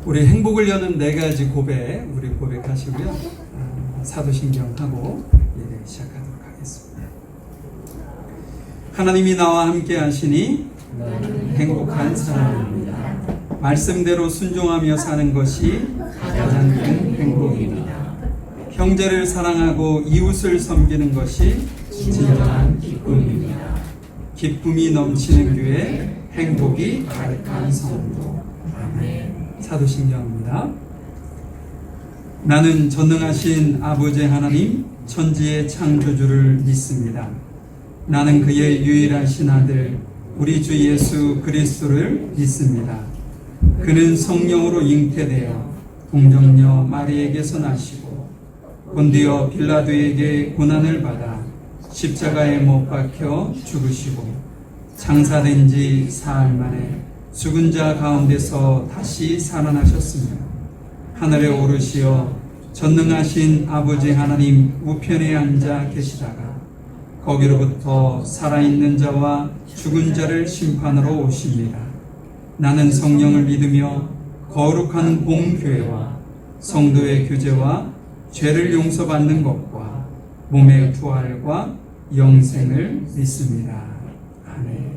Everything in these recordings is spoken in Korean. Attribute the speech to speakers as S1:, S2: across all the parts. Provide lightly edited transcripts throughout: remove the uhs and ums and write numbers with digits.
S1: 우리 행복을 여는 네 가지 고백, 우리 고백하시고요. 사도신경하고 예배 시작하도록 하겠습니다. 하나님이 나와 함께 하시니 행복한 사람입니다. 말씀대로 순종하며 사는 것이 가장 큰 행복입니다. 형제를 사랑하고 이웃을 섬기는 것이 진정한 기쁨입니다. 기쁨이 넘치는 교회, 행복이 가득한 성도. 아멘. 사도신경입니다. 나는 전능하신 아버지 하나님, 천지의 창조주를 믿습니다. 나는 그의 유일하신 아들, 우리 주 예수 그리스도를 믿습니다. 그는 성령으로 잉태되어 동정녀 마리에게서 나시고 본디오 빌라도에게 고난을 받아 십자가에 못 박혀 죽으시고 장사된 지 사흘 만에 죽은 자 가운데서 다시 살아나셨으며 하늘에 오르시어 전능하신 아버지 하나님 우편에 앉아 계시다가 거기로부터 살아있는 자와 죽은 자를 심판하러 오십니다. 나는 성령을 믿으며 거룩한 공교회와 성도의 교제와 죄를 용서받는 것과 몸의 부활과 영생을 믿습니다. 아멘.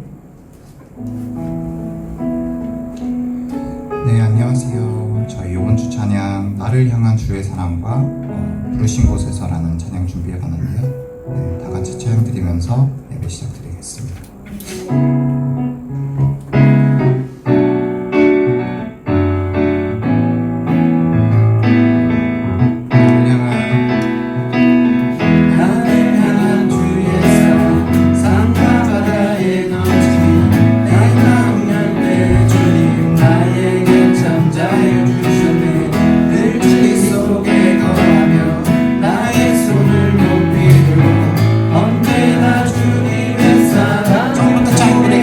S2: 네, 안녕하세요. 저희 이번 주 찬양 나를 향한 주의 사랑과 부르신 곳에서라는 찬양 준비해 봤는데요. 네, 다 같이 찬양 드리면서 예배 시작드리겠습니다. 처음부터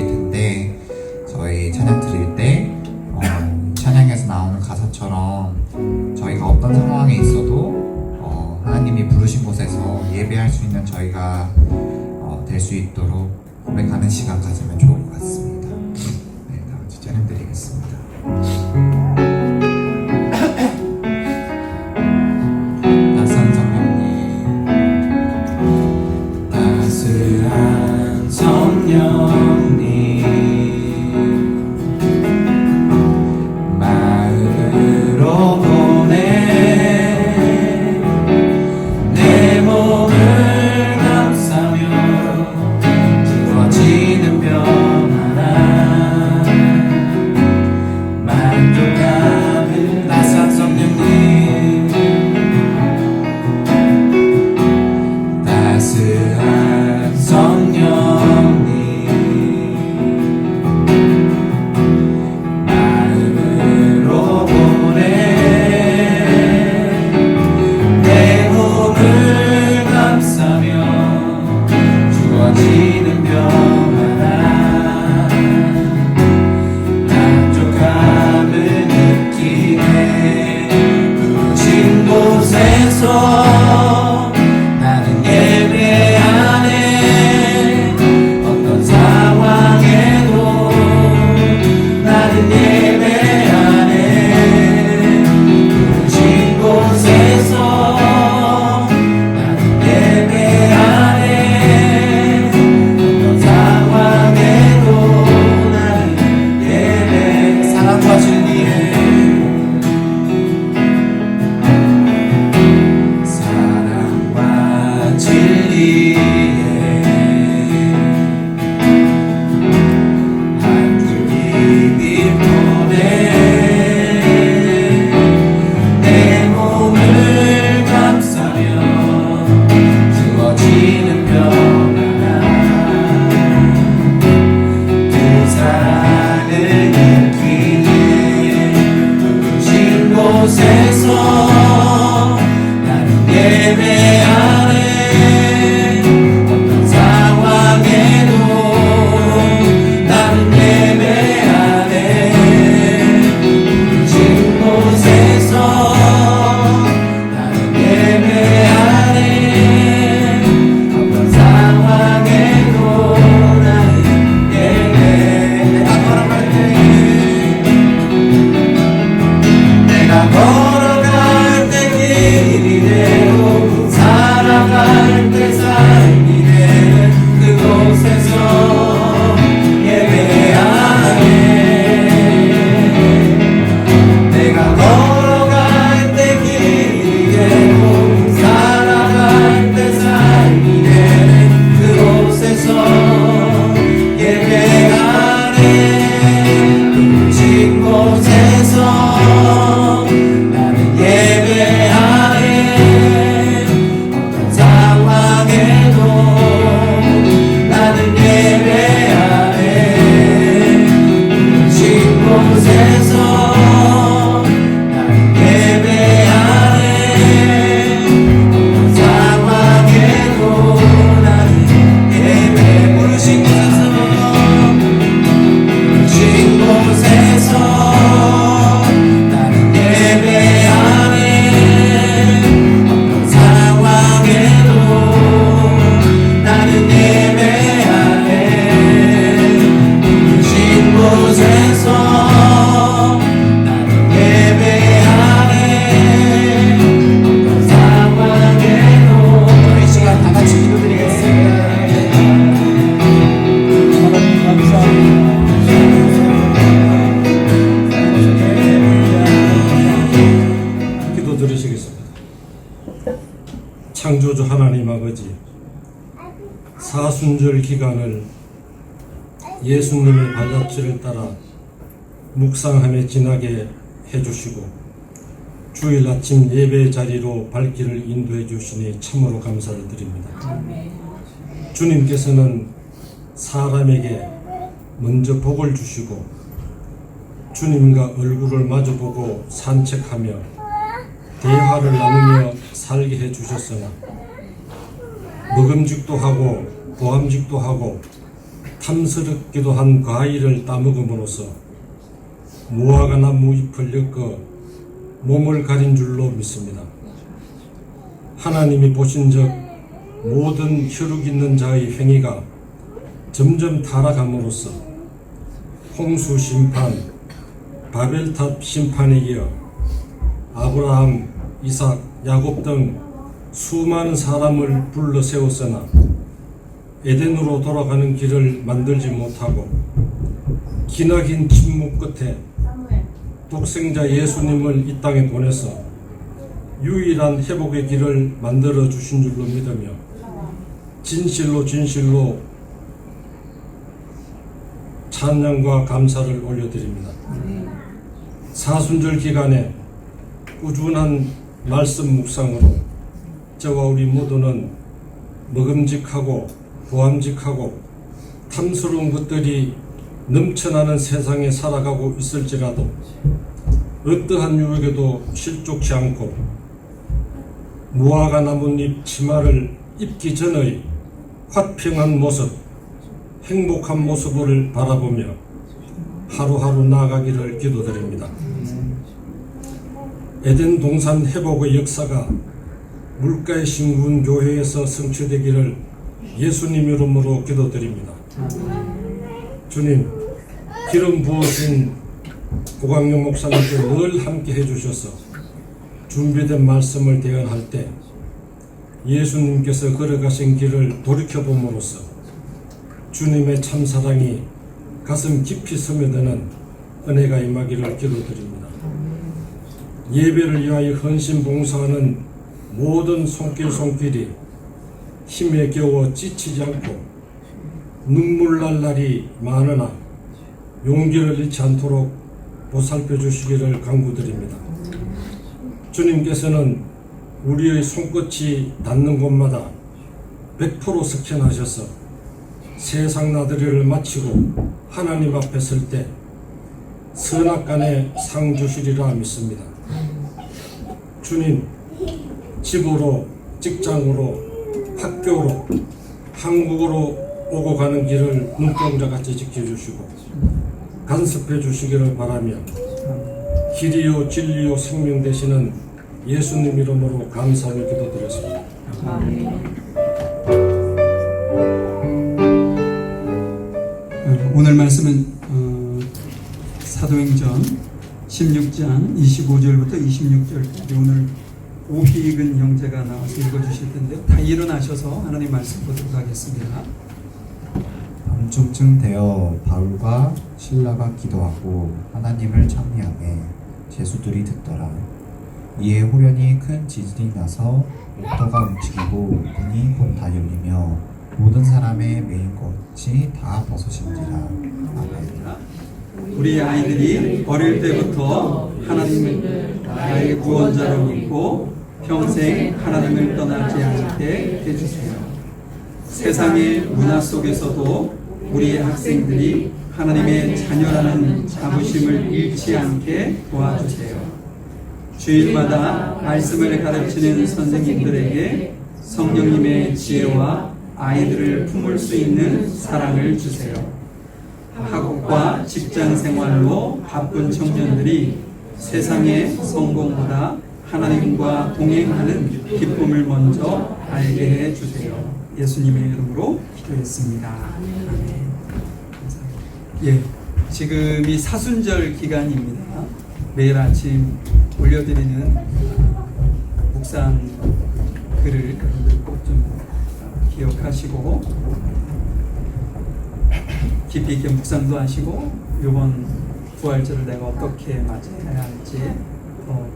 S2: 드릴 텐데, 저희 찬양 드릴 때 찬양에서 나오는 가사처럼 저희가 어떤 상황에 있어도 하나님이 부르신 곳에서 예배할 수 있는 저희가 될 수 있도록 고백하는 시간 가지면 좋을 것 같습니다. 네, 다 같이 찬양 드리겠습니다. 낯선 성령님, 따스한 성령님, 마음으로 보내 내 몸을 감싸며 부어지는 병 하나 만족감을. 낯선 성령님, 따스한 성령님, 마음으로 보내 내 몸을 감싸며 주어지는 병 하나 만족감을 느끼네. 부르신 곳에서 나는 예배하네. 어떤 상황에도 나는 예배하네. 부르신 곳에서 나는 예배하네. 어떤 상황에도 나는 예배. 사랑과 진리에, 사랑과 진리에 한 줄기 보내 내 몸을 감싸며 주어지는 병 하나 그 사랑을 느끼네. 부르신 곳에서 나는 예배하네. 어떤 상황에도 나는 예배하네. 부르신 곳에서 나는 예배하네. 어떤 상황에도 나는 예배. 내가 걸어갈 때, 내가 걸어갈 때 길이 되고 살아갈 때 삶이 되는 그곳에서 예배하네. 내가 걸어갈 때 길이 되고 살아갈 때 삶이 되는 그곳에서 예배하네. 부르신 곳에서 나는 예배하네. 어떤 상황에도 나는 예배하네. 부르신 곳에서 나는 예배하네. 어떤 상황에도 나는 예배. 부르신 곳에서, 부르신 곳에서 나는 예배하네. 어떤 상황에도 나는 예배하네. 부르신 곳에서 나는 예배하네. 어떤 상황에도. 저희 시간 다 같이 기도드리겠습니다. 하나님 감사합니다.
S1: 기도 드리시겠습니다. 창조주 하나님 아버지, 사순절 기간을 예수님의 발자취를 따라 묵상함에 지나게 해주시고 주일 아침 예배 자리로 발길을 인도해 주시니 참으로 감사를 드립니다. 주님께서는 사람에게 먼저 복을 주시고 주님과 얼굴을 마주보고 산책하며 대화를 나누며 살게 해주셨으나 먹음직도 하고 보암직도 하고 탐스럽기도 한 과일을 따먹음으로써 무화과 나무 잎을 엮어 몸을 가린 줄로 믿습니다. 하나님이 보신 적 모든 혈육 있는 자의 행위가 점점 타락함으로써 홍수 심판, 바벨탑 심판에 이어 아브라함, 이삭, 야곱 등 수많은 사람을 불러 세웠으나 에덴으로 돌아가는 길을 만들지 못하고 기나긴 침묵 끝에 독생자 예수님을 이 땅에 보내서 유일한 회복의 길을 만들어 주신 줄로 믿으며 진실로 찬양과 감사를 올려드립니다. 사순절 기간에 꾸준한 말씀 묵상으로 저와 우리 모두는 먹음직하고 보암직하고 탐스러운 것들이 넘쳐나는 세상에 살아가고 있을지라도 어떠한 유혹에도 실족치 않고 무화과 나뭇잎 치마를 입기 전의 화평한 모습, 행복한 모습을 바라보며 하루하루 나아가기를 기도드립니다. 에덴 동산 회복의 역사가 물가의 신군 교회에서 성취되기를 예수님 이름으로 기도드립니다. 주님, 기름 부으신 고광룡 목사님께 늘 함께 해주셔서 준비된 말씀을 대언할 때 예수님께서 걸어가신 길을 돌이켜봄으로써 주님의 참사랑이 가슴 깊이 스며드는 은혜가 임하기를 기도드립니다. 예배를 위하여 헌신 봉사하는 모든 손길이 힘에 겨워 지치지 않고 눈물 날 날이 많으나 용기를 잃지 않도록 보살펴 주시기를 간구드립니다. 주님께서는 우리의 손끝이 닿는 곳마다 100% 스캔하셔서 세상 나들이를 마치고 하나님 앞에 설 때 선악간에 상 주시리라 믿습니다. 주님, 집으로, 직장으로, 학교로, 한국으로 오고 가는 길을 눈동자같이 지켜주시고 간섭해 주시기를 바라며 길이요 진리요 생명 되시는 예수님 이름으로 감사하며 기도드렸습니다.
S3: 오늘 말씀은 사도행전 16장 25절부터 26절까지 오늘 오희근 형제가 나와서 읽어주실 텐데요. 다 일어나셔서 하나님 말씀 보도록 하겠습니다.
S2: 밤중쯤 되어 바울과 실라가 기도하고 하나님을 찬미하매 제수들이 듣더라. 이에 호련히 큰 지진이 나서 목터가 움직이고 문이 곧 다 열리며 모든 사람의 메인 것이 다 벗어진지라. 아멘.
S3: 우리 아이들이 어릴 때부터 하나님을 나의 구원자로 믿고 평생 하나님을 떠나지 않게 해주세요. 세상의 문화 속에서도 우리 학생들이 하나님의 자녀라는 자부심을 잃지 않게 도와주세요. 주일마다 말씀을 가르치는 선생님들에게 성령님의 지혜와 아이들을 품을 수 있는 사랑을 주세요. 학업과 직장 생활로 바쁜 청년들이 세상의 성공보다 하나님과 동행하는 기쁨을 먼저 알게 해주세요. 예수님의 이름으로 기도했습니다. 아멘. 예, 지금이 사순절 기간입니다. 매일 아침 올려드리는 묵상 글을 여러분들 꼭 좀 기억하시고 깊이 있게 묵상도 하시고 이번 부활절을 내가 어떻게 맞이해야 할지 더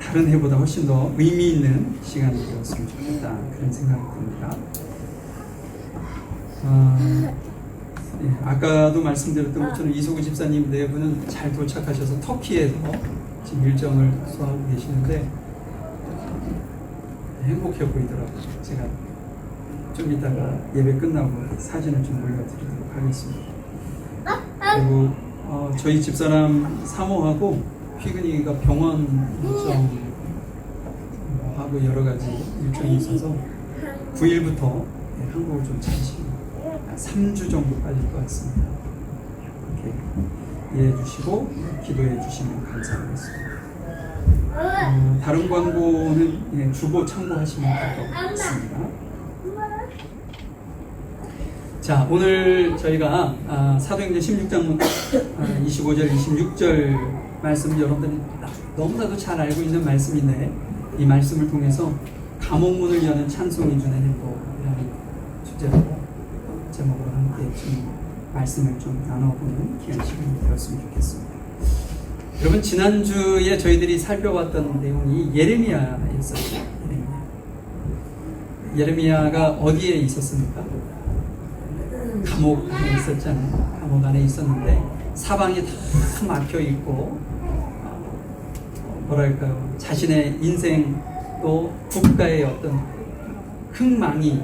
S3: 다른 해보다 훨씬 더 의미 있는 시간이 되었으면 좋겠다 그런 생각이 듭니다. 예, 아까도 말씀드렸던 것처럼 이소구 집사님 네 분은 잘 도착하셔서 터키에서 지금 일정을 수하고 계시는데 행복해 보이더라고요. 제가 좀 이따가 예배 끝나고 사진을 좀 올려드리도록 하겠습니다. 그리고 저희 집사람 사모하고 휘근이가 병원 일정하고 여러 가지 일정이 있어서 9일부터 한국을 좀 잠시 3주 정도 빠질 것 같습니다. 이렇게 이해해 주시고 기도해 주시면 감사하겠습니다. 다른 광고는 주보 참고하시면 될 것 같습니다. 자, 오늘 저희가 사도행전 16장 25절, 26절 말씀 여러분들이 너무나도 잘 알고 있는 말씀인데 이 말씀을 통해서 감옥문을 여는 찬송이 주는 행복이라는 주제로 제목으로 함께 좀 말씀을 좀 나눠보는 귀한 시간이 되었으면 좋겠습니다. 여러분, 지난주에 저희들이 살펴봤던 내용이 예레미야였었죠. 예레미야가 어디에 있었습니까? 감옥 안에 있었잖아요. 감옥 안에 있었는데 사방이 다 막혀 있고 뭐랄까요, 자신의 인생 또 국가의 어떤 흥망이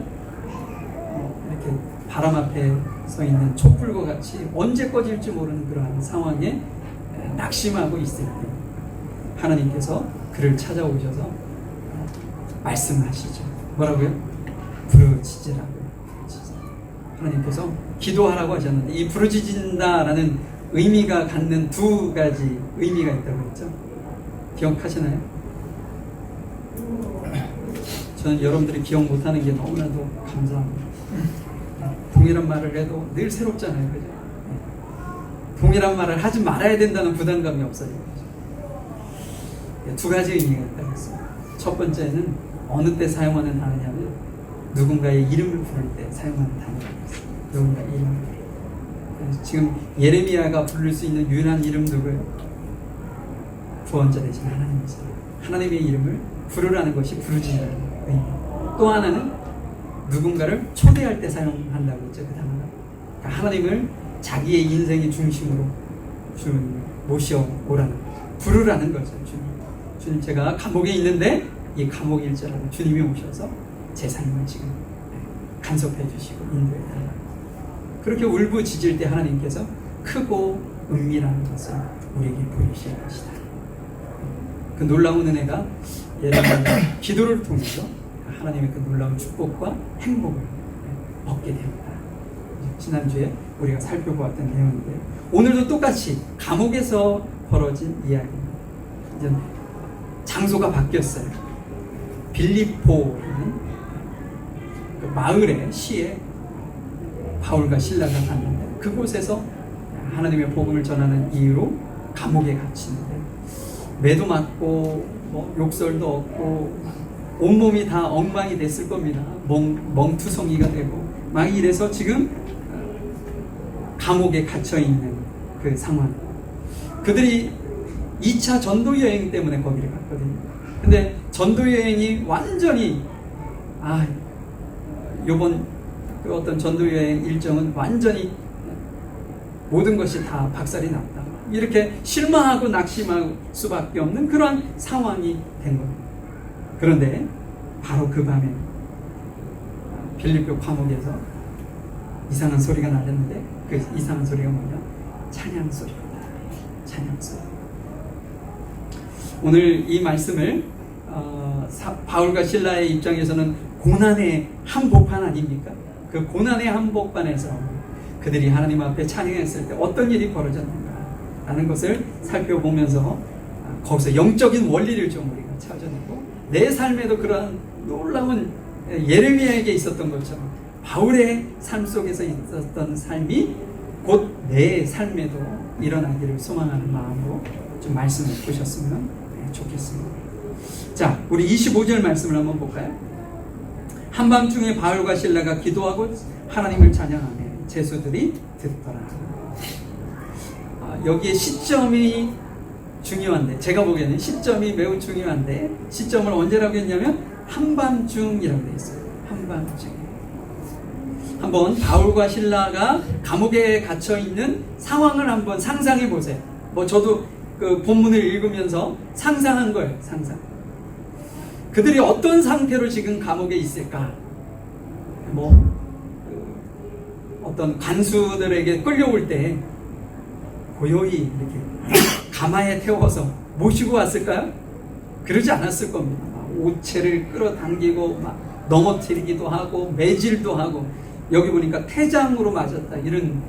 S3: 이렇게 바람 앞에 서 있는 촛불과 같이 언제 꺼질지 모르는 그러한 상황에 낙심하고 있을 때 하나님께서 그를 찾아오셔서 말씀하시죠. 뭐라고요? 부르짖으라고. 하나님께서 기도하라고 하셨는데 이 부르짖는다라는 의미가 갖는 두 가지 의미가 있다고 했죠. 기억하시나요? 저는 여러분들이 기억 못하는 게 너무나도 감사합니다. 동일한 말을 해도 늘 새롭잖아요. 그죠? 동일한 말을 하지 말아야 된다는 부담감이 없어요. 두 가지 의미가 있다고 했습니다. 첫 번째는 어느 때 사용하는 단어냐면 누군가의 이름을 부를 때 사용하는 단어라고 했습니다. 누군가의 이름을 부를 때. 그래서 지금 예레미야가 부를 수 있는 유일한 이름 누구예요? 구원자 되신 하나님이세요. 하나님의 이름을 부르라는 것이 부르짖는 의미. 또 하나는 누군가를 초대할 때 사용한다고 했죠. 그 단어가. 그러니까 하나님을 자기의 인생의 중심으로 주님을 모셔오라는, 부르라는 거죠. 주님, 제가 감옥에 있는데 이 감옥일 줄 알고 주님이 오셔서 제 삶을 지금 간섭해 주시고 인도해 달라고. 그렇게 울부짖을 때 하나님께서 크고 은밀한 것을 우리에게 보이실 것이다. 그 놀라운 은혜가 예레미야가 기도를 통해서 하나님의 그 놀라운 축복과 행복을 얻게 됩니다. 지난주에 우리가 살펴보았던 내용인데요. 오늘도 똑같이 감옥에서 벌어진 이야기입니다. 이제 장소가 바뀌었어요. 빌립보라는 그 마을에, 시에 바울과 실라가 갔는데 그곳에서 하나님의 복음을 전하는 이유로 감옥에 갇히는데 매도 맞고 욕설도 얻고 온몸이 다 엉망이 됐을 겁니다. 멍투성이가 되고 막 이래서 지금 감옥에 갇혀있는 그 상황. 그들이 2차 전도 여행 때문에 거기를 갔거든요. 근데 전도 여행이 완전히 요번 그 어떤 전도 여행 일정은 완전히 모든 것이 다 박살이 났다. 이렇게 실망하고 낙심할 수밖에 없는 그런 상황이 된 겁니다. 그런데 바로 그 밤에 빌립보 감옥에서 이상한 소리가 나렸는데 그 이상한 소리가 뭐냐? 찬양 소리입니다. 찬양 소리. 오늘 이 말씀을 바울과 실라의 입장에서는 고난의 한복판 아닙니까? 그 고난의 한복판에서 그들이 하나님 앞에 찬양했을 때 어떤 일이 벌어졌는가 라는 것을 살펴보면서 거기서 영적인 원리를 좀 우리가 찾아내고 내 삶에도 그러한 놀라운 예레미야에게 있었던 것처럼 바울의 삶 속에서 있었던 삶이 곧 내 삶에도 일어나기를 소망하는 마음으로 좀 말씀을 보셨으면 좋겠습니다. 자, 우리 25절 말씀을 한번 볼까요? 한밤중에 바울과 실라가 기도하고 하나님을 찬양하며 제수들이 듣더라. 여기에 시점이 중요한데, 제가 보기에는 시점이 매우 중요한데 시점을 언제라고 했냐면 한밤중이라고 되어 있어요. 한밤중. 한번 바울과 실라가 감옥에 갇혀 있는 상황을 한번 상상해 보세요. 저도 그 본문을 읽으면서 상상한 거예요. 상상. 그들이 어떤 상태로 지금 감옥에 있을까? 어떤 간수들에게 끌려올 때 고요히 이렇게 가마에 태워서 모시고 왔을까요? 그러지 않았을 겁니다. 옷채를 끌어당기고 막 넘어뜨리기도 하고 매질도 하고 여기 보니까 태장으로 맞았다 이런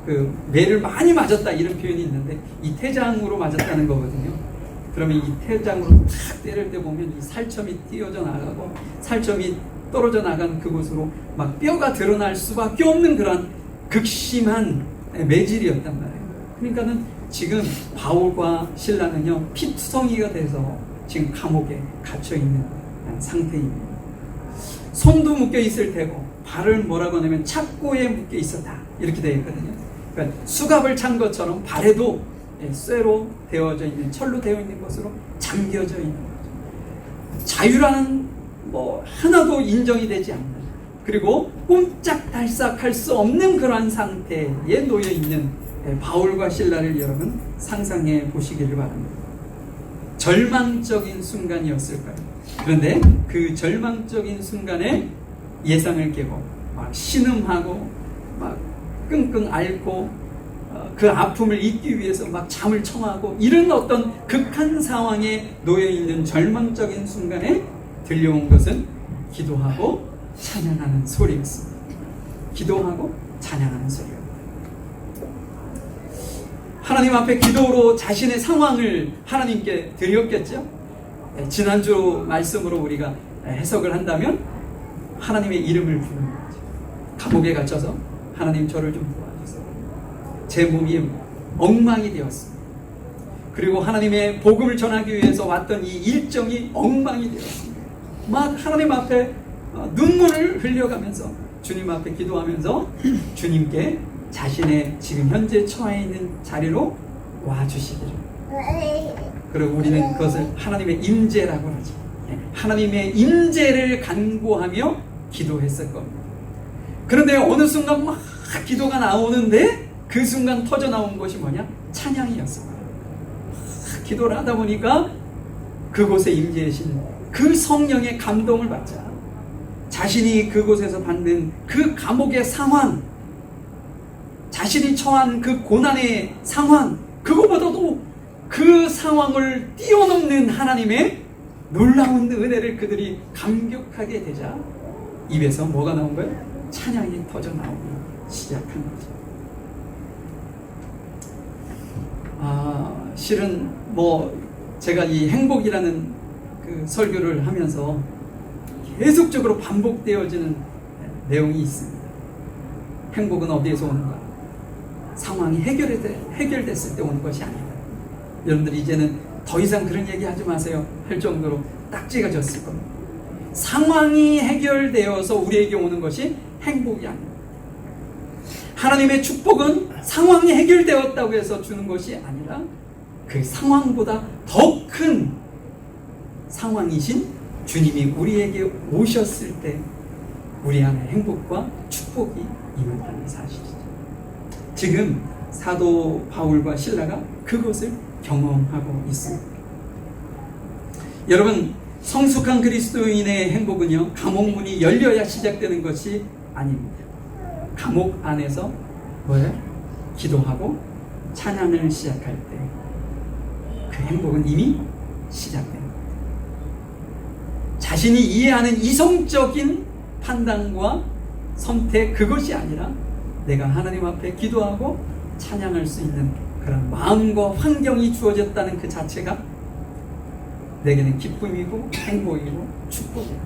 S3: 그 매를 많이 맞았다 이런 표현이 있는데 이 태장으로 맞았다는 거거든요. 그러면 이 태장으로 탁 때릴 때 보면 이 살점이 띄어져 나가고 살점이 떨어져 나간 그곳으로 막 뼈가 드러날 수밖에 없는 그런 극심한 매질이었단 말이에요. 그러니까는 지금 바울과 실라는요 피투성이가 돼서 지금 감옥에 갇혀 있는 상태입니다. 손도 묶여 있을 테고 발을 뭐라고 하냐면 착고에 묶여 있었다 이렇게 되어 있거든요. 그러니까 수갑을 찬 것처럼 발에도 쇠로 되어져 있는 철로 되어 있는 것으로 잠겨져 있는 거죠. 자유라는 뭐 하나도 인정이 되지 않는 그리고 꼼짝달싹할 수 없는 그러한 상태에 놓여 있는 바울과 실라를 여러분 상상해 보시기를 바랍니다. 절망적인 순간이었을까요? 그런데 그 절망적인 순간에 예상을 깨고 막 신음하고 막 끙끙 앓고 그 아픔을 잊기 위해서 막 잠을 청하고 이런 어떤 극한 상황에 놓여 있는 절망적인 순간에 들려온 것은 기도하고 찬양하는 소리였습니다. 기도하고 찬양하는 소리였습니다. 하나님 앞에 기도로 자신의 상황을 하나님께 드렸겠죠? 지난주 말씀으로 우리가 해석을 한다면 하나님의 이름을 부르는 거죠. 감옥에 갇혀서 하나님 저를 좀 도와주세요. 제 몸이 엉망이 되었습니다. 그리고 하나님의 복음을 전하기 위해서 왔던 이 일정이 엉망이 되었습니다. 막 하나님 앞에 눈물을 흘려가면서 주님 앞에 기도하면서 주님께 자신의 지금 현재 처해 있는 자리로 와주시기를. 그리고 우리는 그것을 하나님의 임재라고 하죠. 하나님의 임재를 간구하며 기도했을 겁니다. 그런데 어느 순간 막 기도가 나오는데 그 순간 터져 나온 것이 뭐냐? 찬양이었어요. 기도를 하다 보니까 그곳에 임재하신 그 성령의 감동을 받자 자신이 그곳에서 받는 그 감옥의 상황, 자신이 처한 그 고난의 상황, 그것보다도 그 상황을 뛰어넘는 하나님의 놀라운 은혜를 그들이 감격하게 되자 입에서 뭐가 나온 거예요? 찬양이 터져 나오기 시작한 거죠. 실은 뭐 제가 이 행복이라는 그 설교를 하면서 계속적으로 반복되어지는 내용이 있습니다. 행복은 어디에서 오는가? 상황이 해결됐을 때 오는 것이 아니다. 여러분들 이제는 더 이상 그런 얘기 하지 마세요 할 정도로 딱지가 졌을 겁니다. 상황이 해결되어서 우리에게 오는 것이 행복이 아닙니다. 하나님의 축복은 상황이 해결되었다고 해서 주는 것이 아니라 그 상황보다 더 큰 상황이신 주님이 우리에게 오셨을 때 우리 안에 행복과 축복이 임한다는 사실이죠. 지금 사도 바울과 실라가 그것을 경험하고 있습니다. 여러분, 성숙한 그리스도인의 행복은요, 감옥문이 열려야 시작되는 것이 아닙니다. 감옥 안에서 뭐예요? 기도하고 찬양을 시작할 때 그 행복은 이미 시작됩니다. 자신이 이해하는 이성적인 판단과 선택, 그것이 아니라 내가 하나님 앞에 기도하고 찬양할 수 있는 그런 마음과 환경이 주어졌다는 그 자체가 내게는 기쁨이고 행복이고 축복이다.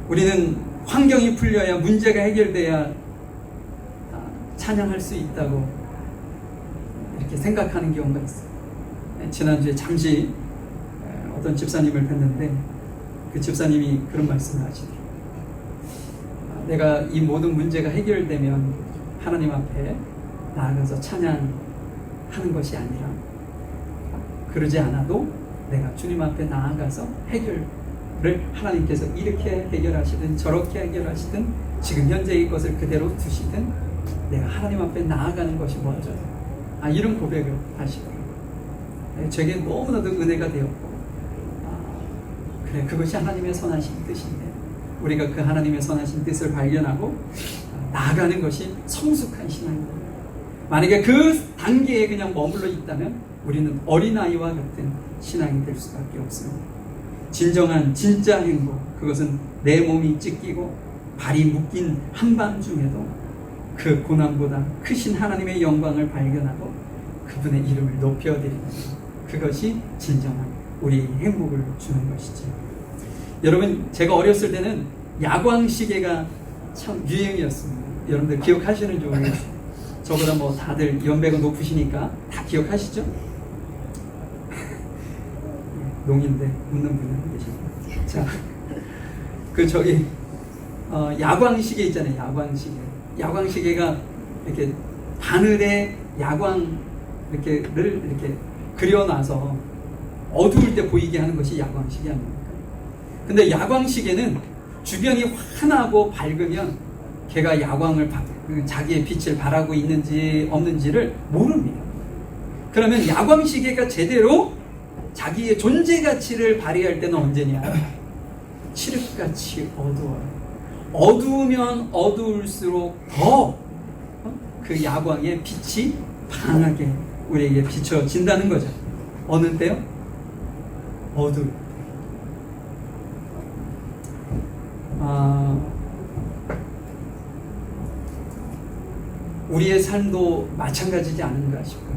S3: 우리는 환경이 풀려야, 문제가 해결돼야 찬양할 수 있다고 이렇게 생각하는 경우가 있어요. 지난주에 잠시 어떤 집사님을 뵀는데 그 집사님이 그런 말씀을 하시더라고요. 내가 이 모든 문제가 해결되면 하나님 앞에 나아가서 찬양하는 것이 아니라 그러지 않아도 내가 주님 앞에 나아가서 해결을 하나님께서 이렇게 해결하시든 저렇게 해결하시든 지금 현재의 것을 그대로 두시든 내가 하나님 앞에 나아가는 것이 먼저다. 이런 고백을 하시더라고요. 제게 너무나도 은혜가 되었고 그래, 그것이 하나님의 선하신 뜻인데 우리가 그 하나님의 선하신 뜻을 발견하고 나아가는 것이 성숙한 신앙입니다. 만약에 그 단계에 그냥 머물러 있다면 우리는 어린아이와 같은 신앙이 될 수밖에 없습니다. 진정한 진짜 행복, 그것은 내 몸이 찢기고 발이 묶인 한밤중에도 그 고난보다 크신 하나님의 영광을 발견하고 그분의 이름을 높여드리는 그것이 진정한 우리 행복을 주는 것이죠. 여러분, 제가 어렸을 때는 야광시계가 참 유행이었습니다. 여러분들 기억하시는지 모르겠어요. 저보다 뭐 다들 연배가 높으시니까 다 기억하시죠? 농인데 웃는 분이 한 계십니다. 자, 야광시계 있잖아요. 야광시계가 이렇게 바늘에 야광 이렇게를 이렇게 그려놔서 어두울 때 보이게 하는 것이 야광시계 아닙니까? 근데 야광시계는 주변이 환하고 밝으면 걔가 야광을 자기의 빛을 발하고 있는지 없는지를 모릅니다. 그러면 야광시계가 제대로 자기의 존재 가치를 발휘할 때는 언제냐? 칠흑같이 어두워요. 어두우면 어두울수록 더 그 야광의 빛이 강하게 우리에게 비춰진다는 거죠. 어느 때요? 어두울. 우리의 삶도 마찬가지지 않은가 싶어요.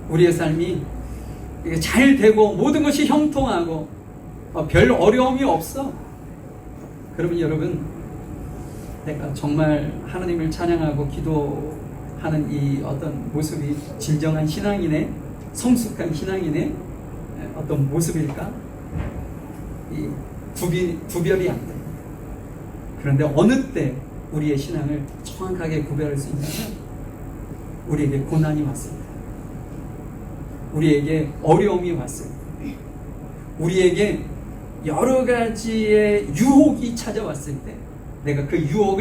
S3: 우리의 삶이 잘 되고 모든 것이 형통하고 별 어려움이 없어. 그러면 여러분, 내가 정말 하나님을 찬양하고 기도하는 이 어떤 모습이 진정한 신앙인의, 성숙한 신앙인의 어떤 모습일까? 이 구별이 안 돼. 그런데 어느 때 우리의 신앙을 정확하게 구별할 수 있냐면 우리에게 고난이 왔을 때, 우리에게 어려움이 왔을 때, 우리에게 여러 가지의 유혹이 찾아왔을 때, 내가 그 유혹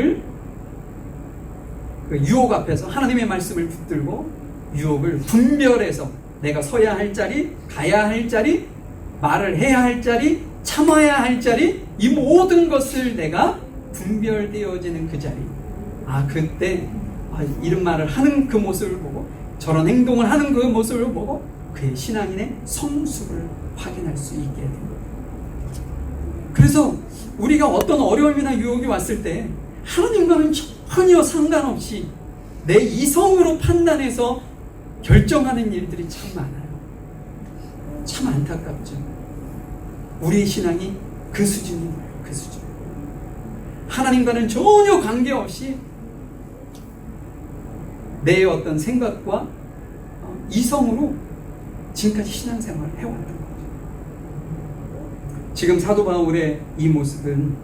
S3: 앞에서 하나님의 말씀을 붙들고 유혹을 분별해서 내가 서야 할 자리, 가야 할 자리, 말을 해야 할 자리, 참아야 할 자리, 이 모든 것을 내가 분별되어지는 그 자리. 그때 이런 말을 하는 그 모습을 보고 저런 행동을 하는 그 모습을 보고 그의 신앙인의 성숙을 확인할 수 있게 됩니다. 그래서 우리가 어떤 어려움이나 유혹이 왔을 때 하나님과는 전혀 상관없이 내 이성으로 판단해서 결정하는 일들이 참 많아요. 참 안타깝죠. 우리의 신앙이 그 수준인 거예요. 그 수준. 하나님과는 전혀 관계없이 내 어떤 생각과 이성으로 지금까지 신앙생활을 해왔던 거죠. 지금 사도 바울의 이 모습은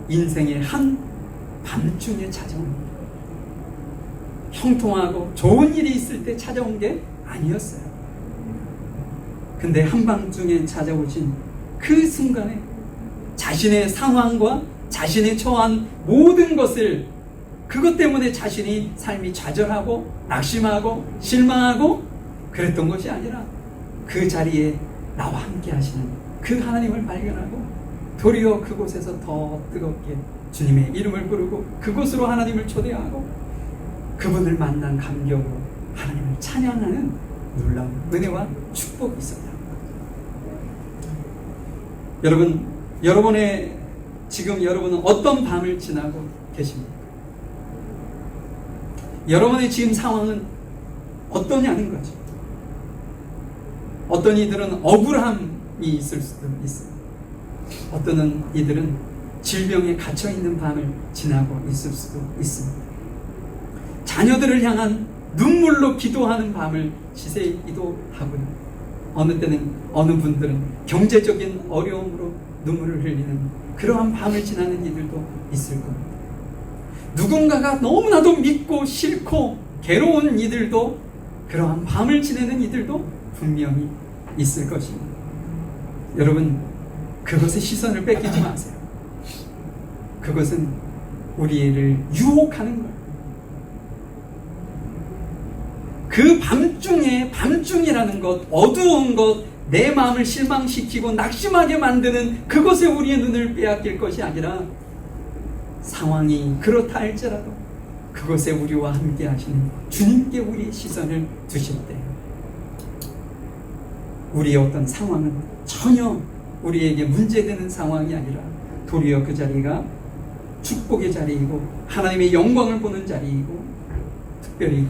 S3: 인생의 한 밤중에 찾아옵니다. 형통하고 좋은 일이 있을 때 찾아온 게 아니었어요. 근데 한밤중에 찾아오신 그 순간에 자신의 상황과 자신의 처한 모든 것을, 그것 때문에 자신이 삶이 좌절하고 낙심하고 실망하고 그랬던 것이 아니라 그 자리에 나와 함께 하시는 그 하나님을 발견하고 도리어 그곳에서 더 뜨겁게 주님의 이름을 부르고 그곳으로 하나님을 초대하고 그분을 만난 감격으로 하나님을 찬양하는 놀라운 은혜와 축복이 있었다. 지금 여러분은 어떤 밤을 지나고 계십니까? 여러분의 지금 상황은 어떠냐는 거죠. 어떤 이들은 억울함이 있을 수도 있어요. 어떤 이들은 질병에 갇혀있는 밤을 지나고 있을 수도 있습니다. 자녀들을 향한 눈물로 기도하는 밤을 지새기도 하고요. 어느 때는 어느 분들은 경제적인 어려움으로 눈물을 흘리는 그러한 밤을 지나는 이들도 있을 겁니다. 누군가가 너무나도 믿고 싫고 괴로운 이들도, 그러한 밤을 지내는 이들도 분명히 있을 것입니다. 여러분, 그것의 시선을 뺏기지 마세요. 그것은 우리를 유혹하는 거예요. 그 밤중이라는 것, 어두운 것, 내 마음을 실망시키고 낙심하게 만드는 그것에 우리의 눈을 빼앗길 것이 아니라 상황이 그렇다 할지라도 그것에 우리와 함께 하시는 주님께 우리의 시선을 두실 때 우리의 어떤 상황은 전혀 우리에게 문제되는 상황이 아니라 도리어 그 자리가 축복의 자리이고 하나님의 영광을 보는 자리이고 특별히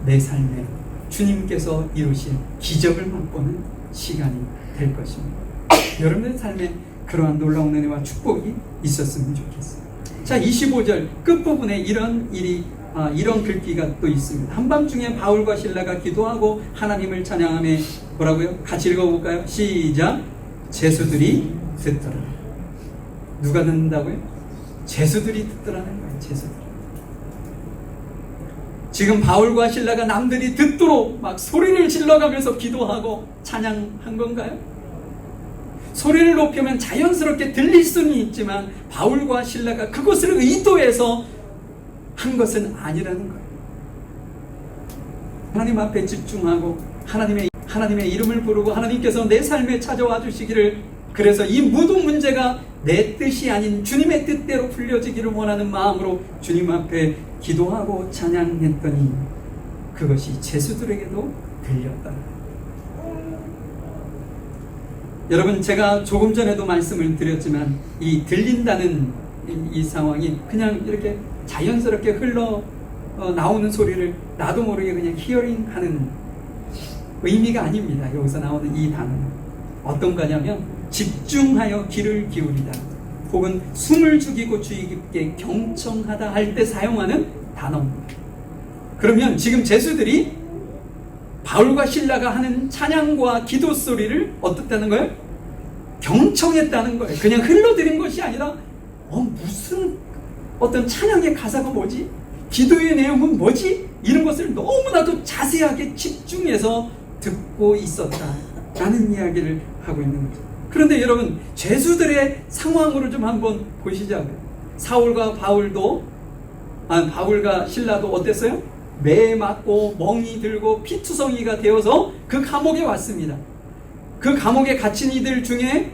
S3: 내 삶에 주님께서 이루신 기적을 맛보는 시간이 될 것입니다. 여러분의 삶에 그러한 놀라운 은혜와 축복이 있었으면 좋겠어요. 자, 25절 끝부분에 이런 글귀가 또 있습니다. 한밤중에 바울과 실라가 기도하고 하나님을 찬양하며 뭐라고요? 같이 읽어볼까요? 시작. 제수들이 듣더라. 누가 듣는다고요? 제수들이 듣더라는 거예요. 제수들. 지금 바울과 실라가 남들이 듣도록 막 소리를 질러가면서 기도하고 찬양한 건가요? 소리를 높이면 자연스럽게 들릴 수는 있지만 바울과 실라가 그것을 의도해서 한 것은 아니라는 거예요. 하나님 앞에 집중하고 하나님의 이름을 부르고 하나님께서 내 삶에 찾아와 주시기를, 그래서 이 모든 문제가 내 뜻이 아닌 주님의 뜻대로 풀려지기를 원하는 마음으로 주님 앞에 기도하고 찬양했더니 그것이 제수들에게도 들렸다. 여러분, 제가 조금 전에도 말씀을 드렸지만 이 들린다는 이 상황이 그냥 이렇게 자연스럽게 흘러 나오는 소리를 나도 모르게 그냥 히어링하는 의미가 아닙니다. 여기서 나오는 이 단어는 어떤 거냐면 집중하여 귀를 기울이다, 혹은 숨을 죽이고 주의 깊게 경청하다 할 때 사용하는 단어입니다. 그러면 지금 제수들이 바울과 실라가 하는 찬양과 기도 소리를 어떻다는 거예요? 경청했다는 거예요. 그냥 흘러들인 것이 아니라 무슨 어떤 찬양의 가사가 뭐지? 기도의 내용은 뭐지? 이런 것을 너무나도 자세하게 집중해서 듣고 있었다라는 이야기를 하고 있는 거죠. 그런데 여러분, 제수들의 상황으로 좀 한번 보시자고요. 사울과 바울과 신라도 어땠어요? 매 맞고 멍이 들고 피투성이가 되어서 그 감옥에 왔습니다. 그 감옥에 갇힌 이들 중에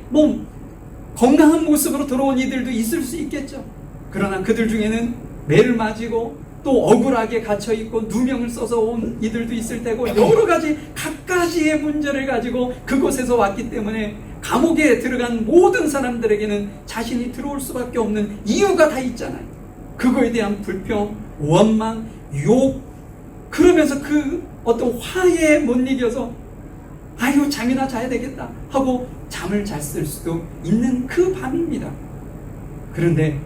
S3: 건강한 모습으로 들어온 이들도 있을 수 있겠죠. 그러나 그들 중에는 매를 맞이고 또 억울하게 갇혀있고 누명을 써서 온 이들도 있을 테고, 여러 가지 각가지의 문제를 가지고 그곳에서 왔기 때문에 감옥에 들어간 모든 사람들에게는 자신이 들어올 수밖에 없는 이유가 다 있잖아요. 그거에 대한 불평, 원망, 욕, 그러면서 그 어떤 화해에 못 이겨서 아유 잠이나 자야 되겠다 하고 잠을 잤을 수도 있는 그 밤입니다. 그런데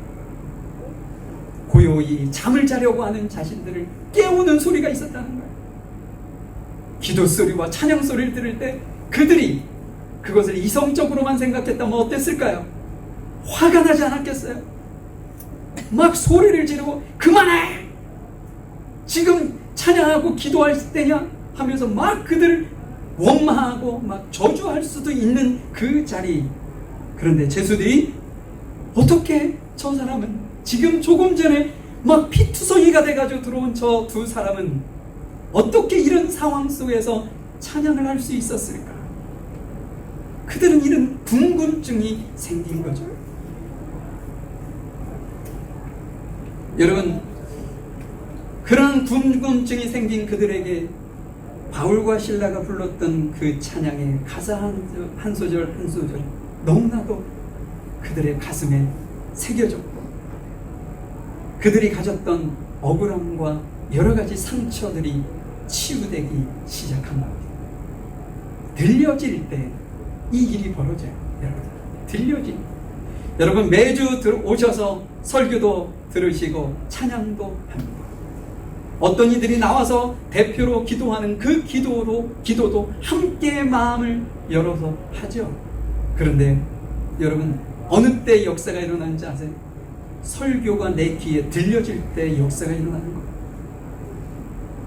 S3: 고요히 잠을 자려고 하는 자신들을 깨우는 소리가 있었다는 거예요. 기도 소리와 찬양 소리를 들을 때 그들이 그것을 이성적으로만 생각했다면 어땠을까요? 화가 나지 않았겠어요? 막 소리를 지르고 그만해! 지금 찬양하고 기도할 때냐? 하면서 막 그들을 원망하고 막 저주할 수도 있는 그 자리. 그런데 제수들이 어떻게 저 사람은 지금 조금 전에 막 피투성이가 돼가지고 들어온 저 두 사람은 어떻게 이런 상황 속에서 찬양을 할 수 있었을까? 그들은 이런 궁금증이 생긴 거죠. 여러분, 그런 궁금증이 생긴 그들에게 바울과 실라가 불렀던 그 찬양의 가사 한 소절 한 소절 너무나도 그들의 가슴에 새겨졌고, 그들이 가졌던 억울함과 여러 가지 상처들이 치유되기 시작한 겁니다. 들려질 때 이 일이 벌어져요. 여러분, 여러분 매주 오셔서 설교도 들으시고 찬양도 합니다. 어떤 이들이 나와서 대표로 기도하는 그 기도도 함께 마음을 열어서 하죠. 그런데 여러분, 어느 때 역사가 일어나는지 아세요? 설교가 내 귀에 들려질 때 역사가 일어나는 거예요.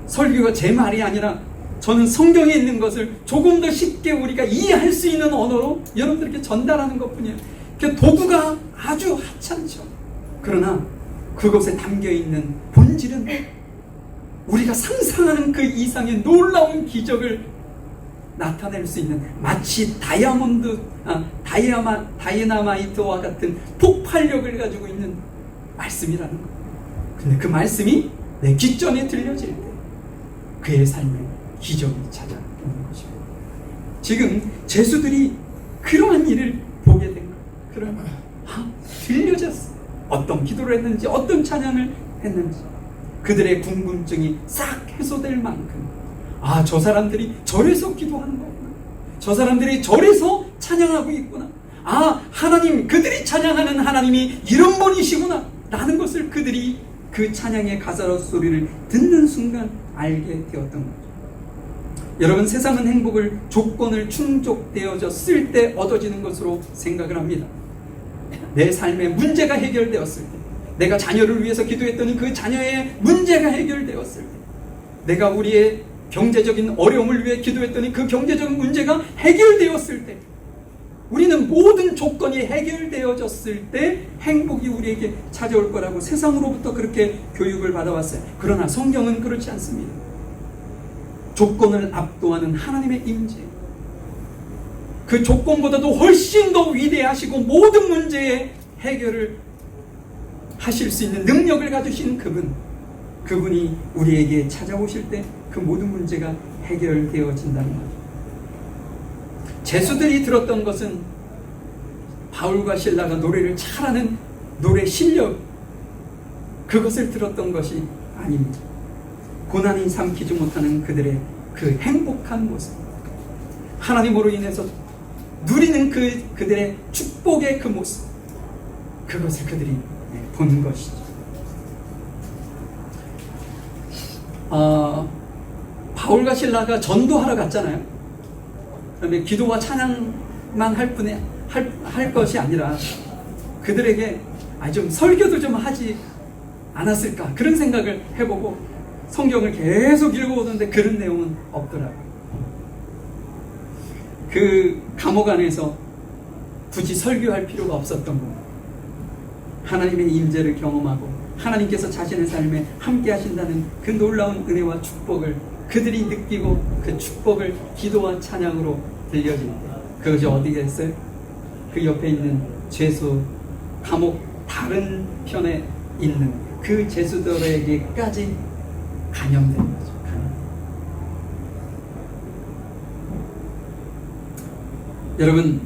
S3: 설교가 제 말이 아니라 저는 성경에 있는 것을 조금 더 쉽게 우리가 이해할 수 있는 언어로 여러분들께 전달하는 것뿐이에요. 그 도구가 아주 하찮죠. 그러나 그것에 담겨있는 본질은 우리가 상상하는 그 이상의 놀라운 기적을 나타낼 수 있는, 마치 다이나마이트와 같은 폭발력을 가지고 있는 말씀이라는 거예요. 근데 그 말씀이 내 귓전에 들려질 때 그의 삶에 기적이 찾아오는 것입니다. 지금 제수들이 그러한 일을 보게 된 거예요. 그러면 들려졌어요. 어떤 기도를 했는지, 어떤 찬양을 했는지 그들의 궁금증이 싹 해소될 만큼 저 사람들이 절에서 기도하는 거구나. 저 사람들이 절에서 찬양하고 있구나. 하나님, 그들이 찬양하는 하나님이 이런 분이시구나 라는 것을 그들이 그 찬양의 가사로 소리를 듣는 순간 알게 되었던 거죠. 여러분, 세상은 행복을 조건을 충족되어졌을 때 얻어지는 것으로 생각을 합니다. 내 삶의 문제가 해결되었을 때, 내가 자녀를 위해서 기도했더니 그 자녀의 문제가 해결되었을 때, 내가 우리의 경제적인 어려움을 위해 기도했더니 그 경제적인 문제가 해결되었을 때, 우리는 모든 조건이 해결되어졌을 때 행복이 우리에게 찾아올 거라고 세상으로부터 그렇게 교육을 받아왔어요. 그러나 성경은 그렇지 않습니다. 조건을 압도하는 하나님의 임재, 그 조건보다도 훨씬 더 위대하시고 모든 문제의 해결을 하실 수 있는 능력을 가지신 그분이 우리에게 찾아오실 때 그 모든 문제가 해결되어진다는 거죠. 제수들이 들었던 것은 바울과 실라가 노래를 잘하는 노래 실력, 그것을 들었던 것이 아닙니다. 고난이 삼키지 못하는 그들의 그 행복한 모습, 하나님으로 인해서 누리는 그들의 축복의 그 모습, 그것을 그들이 본 것이죠. 바울과 실라가 전도하러 갔잖아요. 그다음에 기도와 찬양만 할 것이 아니라 그들에게 좀 설교도 좀 하지 않았을까, 그런 생각을 해보고 성경을 계속 읽어보는데 그런 내용은 없더라고요. 그 감옥 안에서 굳이 설교할 필요가 없었던 겁니다. 하나님의 임재를 경험하고 하나님께서 자신의 삶에 함께 하신다는 그 놀라운 은혜와 축복을 그들이 느끼고 그 축복을 기도와 찬양으로 들려질 때, 그것이 어디에 있어요? 그 옆에 있는 죄수, 감옥 다른 편에 있는 그 죄수들에게까지 감염된 거죠. 여러분,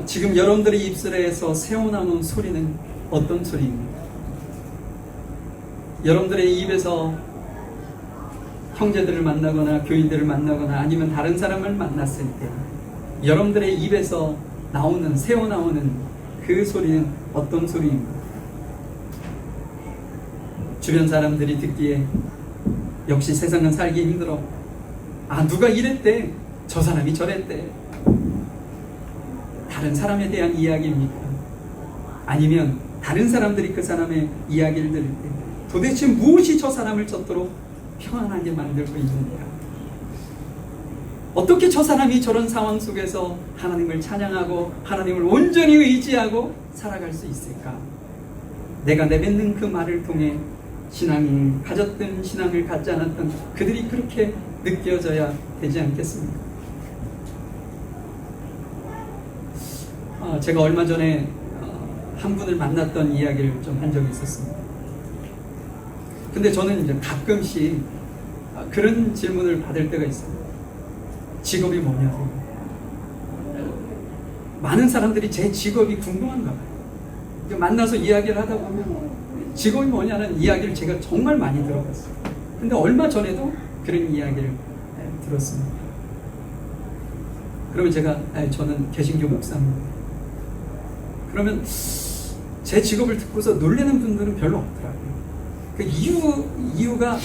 S3: 지금 여러분들의 입술에서 새어나오는 소리는 어떤 소리입니까? 여러분들의 입에서 형제들을 만나거나 교인들을 만나거나 아니면 다른 사람을 만났을 때 여러분들의 입에서 새어나오는 그 소리는 어떤 소리입니까? 주변 사람들이 듣기에 역시 세상은 살기 힘들어, 누가 이랬대, 저 사람이 저랬대, 다른 사람에 대한 이야기입니까? 아니면 다른 사람들이 그 사람의 이야기를 들을 때 도대체 무엇이 저 사람을 저토록 평안하게 만들고 있는가? 어떻게 저 사람이 저런 상황 속에서 하나님을 찬양하고 하나님을 온전히 의지하고 살아갈 수 있을까? 내가 내뱉는 그 말을 통해 신앙을 가졌든 신앙을 갖지 않았든 그들이 그렇게 느껴져야 되지 않겠습니까? 제가 얼마 전에 한 분을 만났던 이야기를 좀 한 적이 있었습니다. 근데 저는 이제 가끔씩 그런 질문을 받을 때가 있어요. 직업이 뭐냐고. 많은 사람들이 제 직업이 궁금한가 봐요. 만나서 이야기를 하다 보면 직업이 뭐냐는 이야기를 제가 정말 많이 들어봤어요. 근데 얼마 전에도 그런 이야기를 들었습니다. 그러면 제가 저는 개신교 목사입니다. 그러면 제 직업을 듣고서 놀라는 분들은 별로 없더라고요. 그 이유가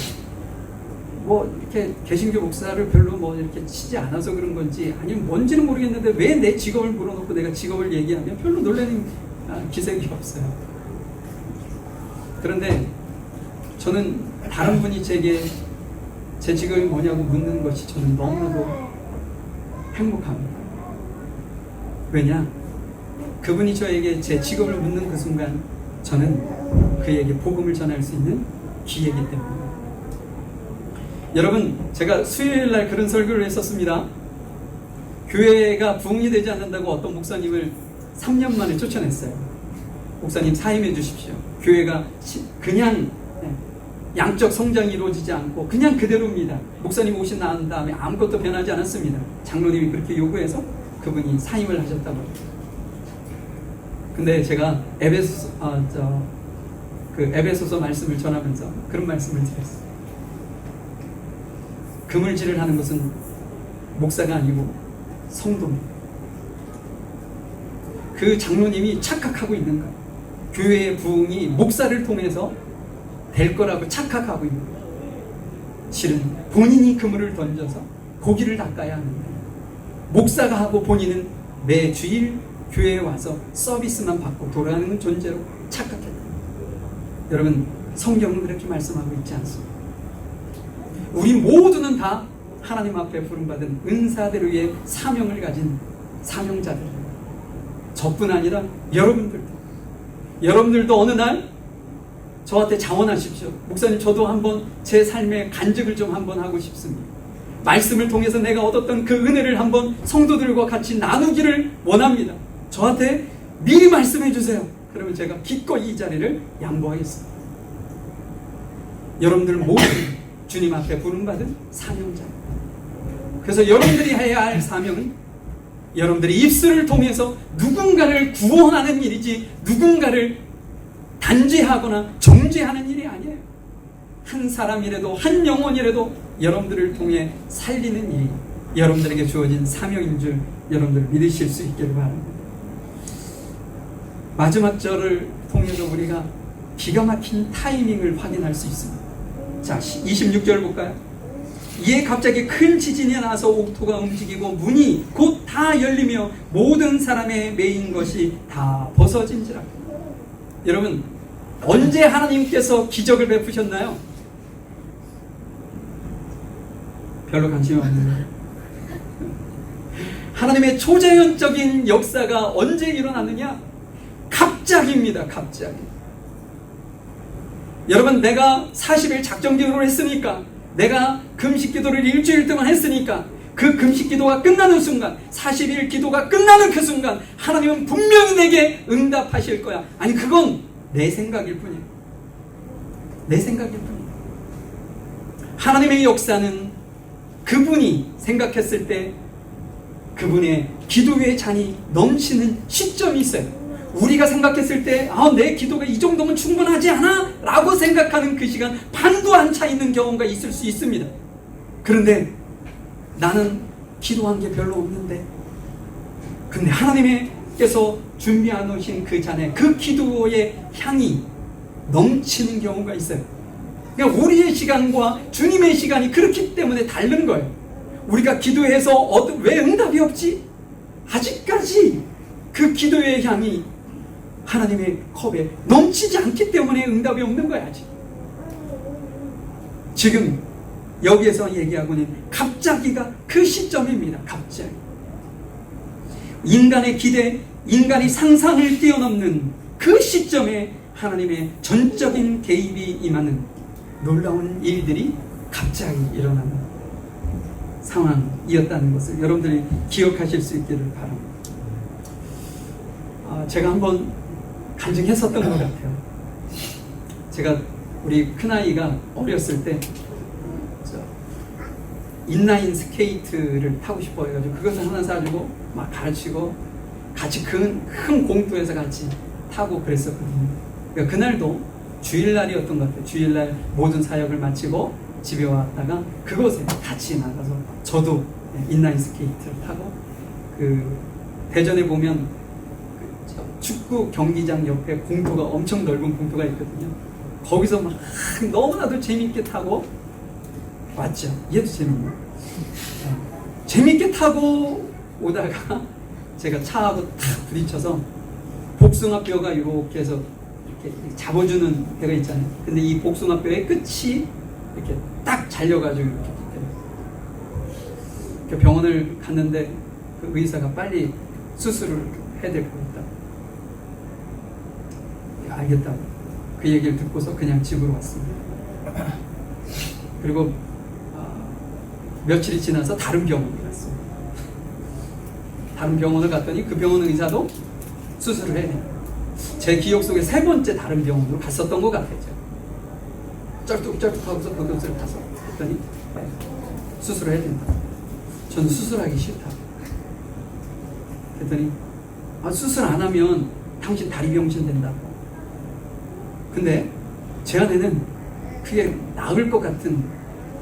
S3: 뭐 이렇게 개신교 목사를 별로 뭐 이렇게 치지 않아서 그런 건지 아니면 뭔지는 모르겠는데 왜 내 직업을 물어놓고 내가 직업을 얘기하면 별로 놀라는 기색이 없어요. 그런데 저는 다른 분이 제게 제 직업이 뭐냐고 묻는 것이 저는 너무나도 행복합니다. 왜냐? 그분이 저에게 제 직업을 묻는 그 순간 저는 그에게 복음을 전할 수 있는 기회이기 때문입니다. 여러분, 제가 수요일날 그런 설교를 했었습니다. 교회가 부흥이 되지 않는다고 어떤 목사님을 3년 만에 쫓아냈어요. 목사님 사임해 주십시오. 교회가 그냥 양적 성장이 이루어지지 않고 그냥 그대로입니다. 목사님 오신 다음에 아무것도 변하지 않았습니다. 장로님이 그렇게 요구해서 그분이 사임을 하셨다고 합니다. 근데 제가 에베소서 말씀을 전하면서 그런 말씀을 드렸어요. 그물질을 하는 것은 목사가 아니고 성도입니다. 그 장로님이 착각하고 있는 거예요. 교회의 부흥이 목사를 통해서 될 거라고 착각하고 있는 거예요. 실은 본인이 그물을 던져서 고기를 닦아야 하는데 목사가 하고 본인은 매 주일 교회에 와서 서비스만 받고 돌아가는 존재로 착각했다. 여러분, 성경은 그렇게 말씀하고 있지 않습니다. 우리 모두는 다 하나님 앞에 부름받은 은사대로의 사명을 가진 사명자들입니다. 저뿐 아니라 여러분들도 어느 날 저한테 자원하십시오. 목사님, 저도 한번 제 삶의 간증을 좀 한번 하고 싶습니다. 말씀을 통해서 내가 얻었던 그 은혜를 한번 성도들과 같이 나누기를 원합니다. 저한테 미리 말씀해 주세요. 그러면 제가 기꺼이 이 자리를 양보하겠습니다. 여러분들 모두 주님 앞에 부름받은 사명자입니다. 그래서 여러분들이 해야 할 사명은 여러분들의 입술을 통해서 누군가를 구원하는 일이지 누군가를 단죄하거나 정죄하는 일이 아니에요. 한 사람이라도 한 영혼이라도 여러분들을 통해 살리는 일이 여러분들에게 주어진 사명인 줄 여러분들 믿으실 수 있기를 바랍니다. 마지막 절을 통해서 우리가 기가 막힌 타이밍을 확인할 수 있습니다. 자, 26절 볼까요? 이에 갑자기 큰 지진이 나서 옥토가 움직이고 문이 곧 다 열리며 모든 사람의 매인 것이 다 벗어진지라. 여러분, 언제 하나님께서 기적을 베푸셨나요? 별로 관심이 없는데 하나님의 초자연적인 역사가 언제 일어났느냐? 갑자기입니다. 갑자기. 여러분, 내가 40일 작정기도를 했으니까, 내가 금식기도를 일주일 동안 했으니까 그 금식기도가 끝나는 순간, 40일 기도가 끝나는 그 순간 하나님은 분명히 내게 응답하실 거야. 아니, 그건 내 생각일 뿐이에요. 내 생각일 뿐이에요. 하나님의 역사는 그분이 생각했을 때 그분의 기도의 잔이 넘치는 시점이 있어요. 우리가 생각했을 때 내 기도가 이 정도면 충분하지 않아? 라고 생각하는 그 시간 반도 안 차 있는 경우가 있을 수 있습니다. 그런데 나는 기도한 게 별로 없는데, 근데 하나님께서 준비해 놓으신 그 잔에 그 기도의 향이 넘치는 경우가 있어요. 그러니까 우리의 시간과 주님의 시간이 그렇기 때문에 다른 거예요. 우리가 기도해서 왜 응답이 없지? 아직까지 그 기도의 향이 하나님의 컵에 넘치지 않기 때문에 응답이 없는 거야. 아직. 지금 여기에서 얘기하고는 갑자기가 그 시점입니다. 갑자기. 인간의 기대, 인간이 상상을 뛰어넘는 그 시점에 하나님의 전적인 개입이 임하는 놀라운 일들이 갑자기 일어나는 상황이었다는 것을 여러분들이 기억하실 수 있기를 바랍니다. 제가 한번 간증했었던 것 같아요. 제가 우리 큰아이가 어렸을 때 인라인 스케이트를 타고 싶어 해가지고 그것을 하나 사주고 막 가르치고 같이 큰 공터에서 같이 타고 그랬었거든요. 그러니까 그날도 주일날이었던 것 같아요. 주일날 모든 사역을 마치고 집에 왔다가 그곳에 같이 나가서 저도 인라인 스케이트를 타고 그 대전에 보면 축구 경기장 옆에 공터가 엄청 넓은 공터가 있거든요. 거기서 막 너무나도 재밌게 타고 왔죠. 얘도 재밌네요. 재밌게 타고 오다가 제가 차하고 탁 부딪혀서 복숭아뼈가 이렇게 해서 이렇게 잡아주는 데가 있잖아요. 근데 이 복숭아뼈의 끝이 이렇게 딱 잘려가지고 이렇게 병원을 갔는데 그 의사가 빨리 수술을 해야 될 것 같다. 알겠다고 그 얘기를 듣고서 그냥 집으로 왔습니다. 그리고 며칠이 지나서 다른 병원을 갔어요. 다른 병원을 갔더니 그 병원 의사도 수술을 해야 돼요. 제 기억 속에 3번째 다른 병원으로 갔었던 것 같아요. 쩔뚝쩔뚝하고서 그것을 가서 했더니 수술을 해야 된다. 저는 수술하기 싫다. 그랬더니 수술 안 하면 당신 다리 병신 된다고. 근데 제 안에는 그게 나을 것 같은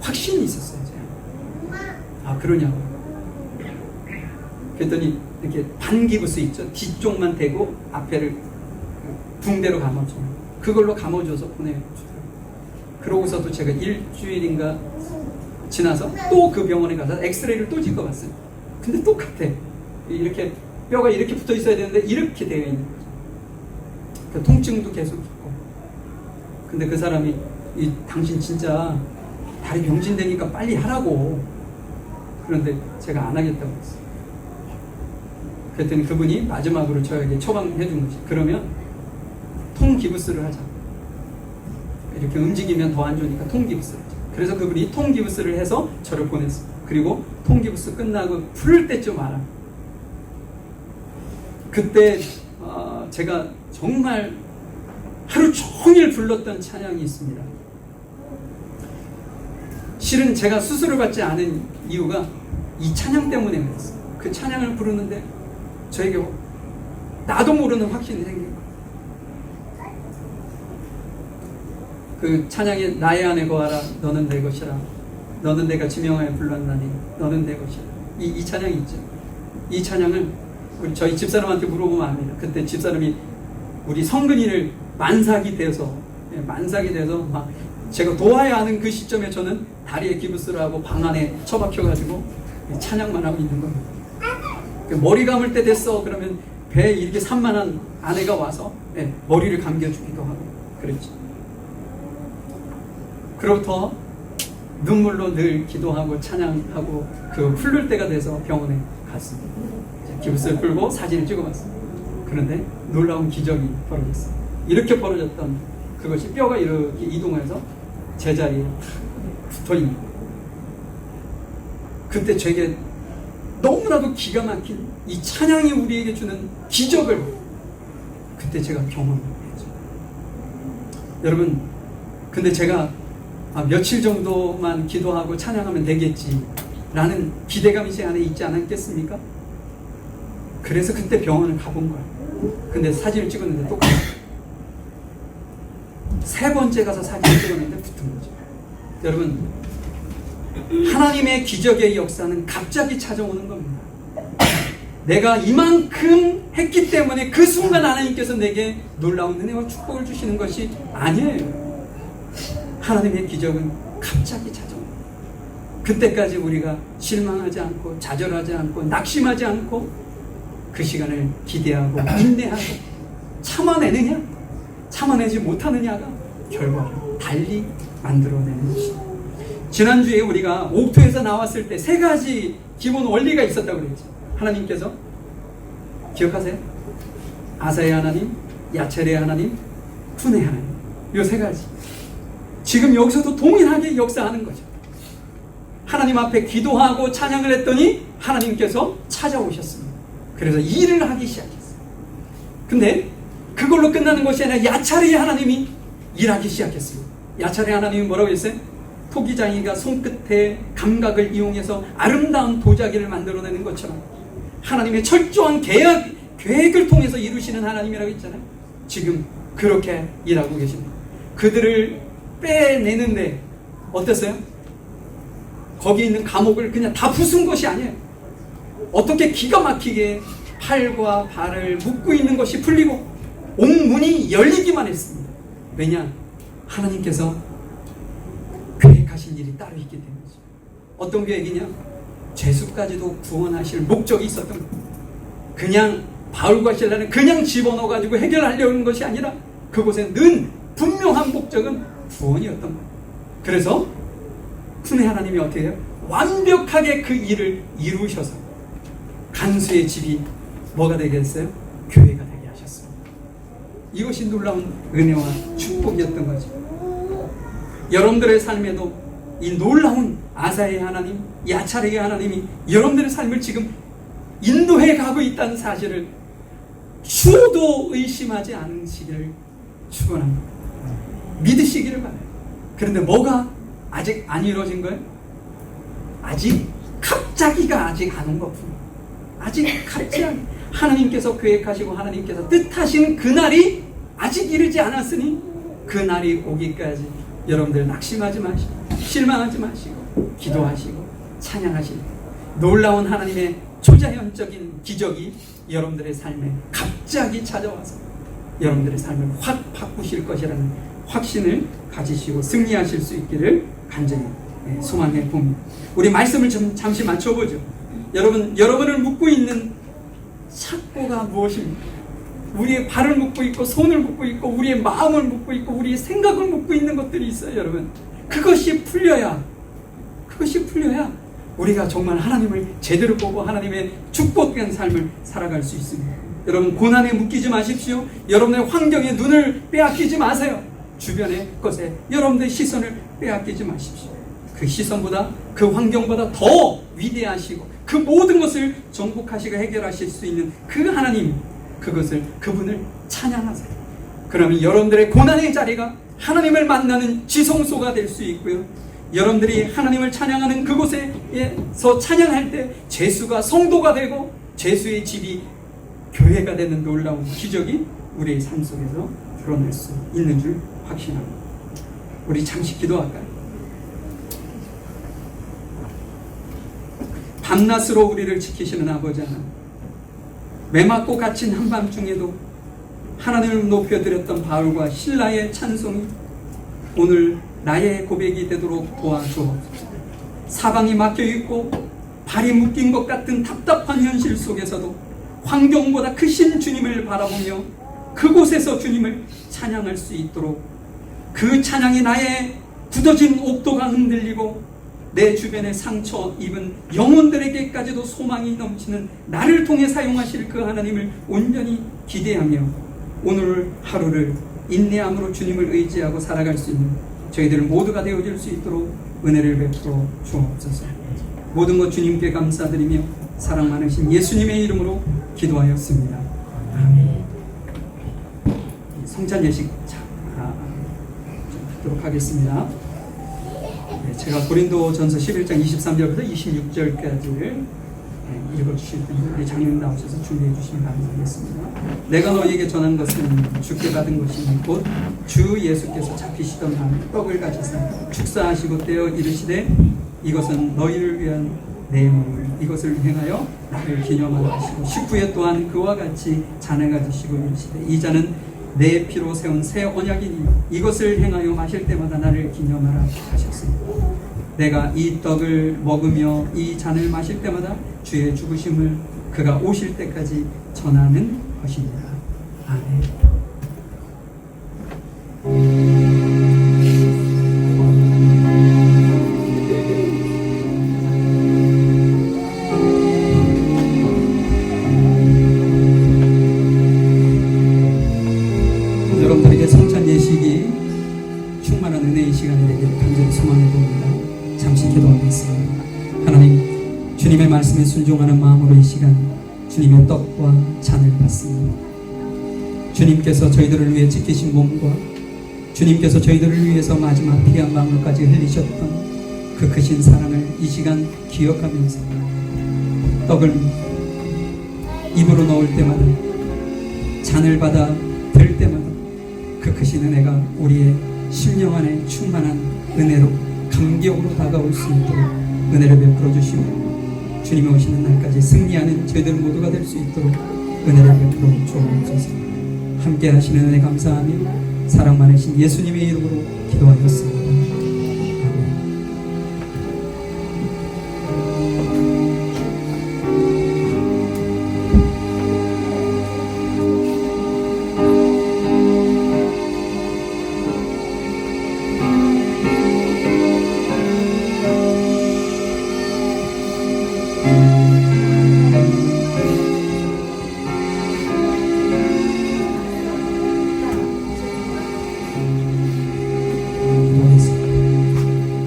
S3: 확신이 있었어요. 제가. 그러냐고. 그랬더니 이렇게 반기부스 있죠. 뒤쪽만 대고 앞에를 붕대로 감아줘. 그걸로 감아줘서 보내주더라고요. 그러고서도 제가 일주일인가 지나서 또 그 병원에 가서 엑스레이를 또 찍어봤어요. 근데 똑같아. 이렇게 뼈가 이렇게 붙어 있어야 되는데 이렇게 되어 있는 거죠. 그 통증도 계속 있고. 근데 그 사람이 당신 진짜 다리 병신되니까 빨리 하라고. 그런데 제가 안 하겠다고 했어요. 그랬더니 그분이 마지막으로 저에게 처방해 준 거지. 그러면 통기부스를 하자. 이렇게 움직이면 더 안 좋으니까 통기부스를 하자. 그래서 그분이 통기부스를 해서 저를 보냈어요. 그리고 통기부스 끝나고 부를 때쯤 알아. 그때 제가 정말 하루 종일 불렀던 찬양이 있습니다. 실은 제가 수술을 받지 않은 이유가 이 찬양 때문에 그랬어요. 그 찬양을 부르는데 저에게 나도 모르는 확신이 생긴 거예요. 그 찬양이 나의 안에 거하라 너는 내 것이라 너는 내가 지명하여 불렀나니 너는 내 것이라. 이 찬양이 있죠. 이 찬양을 저희 집사람한테 물어보면 압니다. 그때 집사람이 우리 성근이를 만삭이 돼서 막 제가 도와야 하는 그 시점에 저는 다리에 기부스를 하고 방 안에 처박혀가지고 찬양만 하고 있는 겁니다. 머리 감을 때 됐어 그러면 배에 이렇게 산만한 아내가 와서 머리를 감겨주기도 하고 그랬죠. 그로부터 눈물로 늘 기도하고 찬양하고 그 풀릴 때가 돼서 병원에 갔습니다. 기부스를 풀고 사진을 찍어봤습니다. 그런데 놀라운 기적이 벌어졌어요. 이렇게 벌어졌던 그것이 뼈가 이렇게 이동해서 제자리에 붙어있는 거예요. 그때 제게 너무나도 기가 막힌 이 찬양이 우리에게 주는 기적을 그때 제가 경험했죠. 여러분, 근데 제가 며칠 정도만 기도하고 찬양하면 되겠지 라는 기대감이 제 안에 있지 않았겠습니까? 그래서 그때 병원을 가본 거예요. 근데 사진을 찍었는데 똑같아요. 세 번째 가서 사진을 찍었는데 붙은 거죠. 여러분, 하나님의 기적의 역사는 갑자기 찾아오는 겁니다. 내가 이만큼 했기 때문에 그 순간 하나님께서 내게 놀라운 은혜와 축복을 주시는 것이 아니에요. 하나님의 기적은 갑자기 찾아옵니다. 그때까지 우리가 실망하지 않고 좌절하지 않고 낙심하지 않고 그 시간을 기대하고 인내하고 참아내느냐 참아내지 못하느냐가 결과를 달리 만들어내는 것입니다. 지난주에 우리가 옥토에서 나왔을 때 세 가지 기본 원리가 있었다고 그랬죠. 하나님께서 기억하세요? 아사의 하나님, 야첼의 하나님, 푼의 하나님. 이 세 가지. 지금 여기서도 동일하게 역사하는 거죠. 하나님 앞에 기도하고 찬양을 했더니 하나님께서 찾아오셨습니다. 그래서 일을 하기 시작했어요. 근데 그걸로 끝나는 것이 아니라 야차르의 하나님이 일하기 시작했습니다. 야차르의 하나님이 뭐라고 했어요? 토기장이가 손끝에 감각을 이용해서 아름다운 도자기를 만들어내는 것처럼 하나님의 철저한 계획을 통해서 이루시는 하나님이라고 했잖아요. 지금 그렇게 일하고 계십니다. 그들을 빼내는데 어땠어요? 거기 있는 감옥을 그냥 다 부순 것이 아니에요. 어떻게 기가 막히게 팔과 발을 묶고 있는 것이 풀리고 온 문이 열리기만 했습니다. 왜냐? 하나님께서 계획하신 일이 따로 있기 때문이죠. 어떤 계획이냐? 죄수까지도 구원하실 목적이 있었던 거예요. 그냥 바울과 실라는 그냥 집어넣어가지고 해결하려는 것이 아니라 그곳에 는 분명한 목적은 구원이었던 거예요. 그래서 푸네 하나님이 어떻게 해요? 완벽하게 그 일을 이루셔서 간수의 집이 뭐가 되게 했어요? 교회가 되게 하셨습니다. 이것이 놀라운 은혜와 축복이었던 거죠. 여러분들의 삶에도 이 놀라운 아사의 하나님, 야차르의 하나님이 여러분들의 삶을 지금 인도해 가고 있다는 사실을 추호도 의심하지 않으시기를 축원합니다. 믿으시기를 바라요. 그런데 뭐가 아직 안 이루어진 거예요? 아직 갑자기가 아직 안 온 것뿐. 아직 갑자기 하나님께서 계획하시고 하나님께서 뜻하신 그날이 아직 이르지 않았으니 그날이 오기까지 여러분들 낙심하지 마시고 실망하지 마시고 기도하시고 찬양하시고 놀라운 하나님의 초자연적인 기적이 여러분들의 삶에 갑자기 찾아와서 여러분들의 삶을 확 바꾸실 것이라는 확신을 가지시고 승리하실 수 있기를 간절히 소망해 봅니다. 우리 말씀을 좀 잠시 맞춰보죠. 여러분을 묶고 있는 착고가 무엇입니까? 우리의 발을 묶고 있고 손을 묶고 있고 우리의 마음을 묶고 있고 우리의 생각을 묶고 있는 것들이 있어요. 여러분, 그것이 풀려야 우리가 정말 하나님을 제대로 보고 하나님의 축복된 삶을 살아갈 수 있습니다. 여러분, 고난에 묶이지 마십시오. 여러분의 환경에 눈을 빼앗기지 마세요. 주변의 것에 여러분의 시선을 빼앗기지 마십시오. 그 시선보다 그 환경보다 더 위대하시고 그 모든 것을 정복하시고 해결하실 수 있는 그 하나님, 그분을 찬양하세요. 그러면 여러분들의 고난의 자리가 하나님을 만나는 지성소가 될 수 있고요. 여러분들이 하나님을 찬양하는 그곳에서 찬양할 때 제수가 성도가 되고 제수의 집이 교회가 되는 놀라운 기적이 우리의 삶 속에서 드러날 수 있는 줄 확신합니다. 우리 잠시 기도할까요? 밤낮으로 우리를 지키시는 아버지 하나님, 매맞고 갇힌 한밤중에도 하나님을 높여드렸던 바울과 실라의 찬송이 오늘 나의 고백이 되도록 도와주옵소서. 사방이 막혀있고 발이 묶인 것 같은 답답한 현실 속에서도 환경보다 크신 주님을 바라보며 그곳에서 주님을 찬양할 수 있도록, 그 찬양이 나의 굳어진 옥도가 흔들리고 내 주변에 상처 입은 영혼들에게까지도 소망이 넘치는 나를 통해 사용하실 그 하나님을 온전히 기대하며 오늘 하루를 인내함으로 주님을 의지하고 살아갈 수 있는 저희들 모두가 되어줄 수 있도록 은혜를 베풀어 주옵소서. 모든 것 주님께 감사드리며 사랑 많으신 예수님의 이름으로 기도하였습니다. 아멘. 성찬 예식 하도록 하겠습니다. 제가 고린도전서 11장 23절부터 26절까지를 읽어주실 텐데 우리 장님 나오셔서 준비해 주시면 감사하겠습니다. 내가 너희에게 전한 것은 주께 받은 것이니 곧 주 예수께서 잡히시던 날 떡을 가지사 축사하시고 떼어 이르시되 이것은 너희를 위한 내 몸을 이것을 행하여 나를 기념하라 하시고 19회 또한 그와 같이 잔을 가지시고 이르시되 이 잔은 내 피로 세운 새 언약이니 이것을 행하여 마실 때마다 나를 기념하라 하셨습니다. 내가 이 떡을 먹으며 이 잔을 마실 때마다 주의 죽으심을 그가 오실 때까지 전하는 것입니다. 아멘. 여러분들에게 성찬 예식이 충만한 은혜의 시간이 되기를 간절히 소망해 봅니다. 잠시 기도하겠습니다. 하나님, 주님의 말씀에 순종하는 마음으로 이 시간 주님의 떡과 잔을 받습니다. 주님께서 저희들을 위해 지키신 몸과 주님께서 저희들을 위해서 마지막 피 한 방울까지 흘리셨던 그 크신 사랑을 이 시간 기억하면서 떡을 입으로 넣을 때마다 잔을 받아 들 때마다 그 크신 은혜가 우리의 심령 안에 충만한 은혜로 감격으로 다가올 수 있도록 은혜를 베풀어 주시고 주님이 오시는 날까지 승리하는 저희들 모두가 될 수 있도록 은혜를 베풀어 주옵소서. 함께 하시는 은혜 감사하며 사랑 많으신 예수님의 이름으로 기도하였습니다.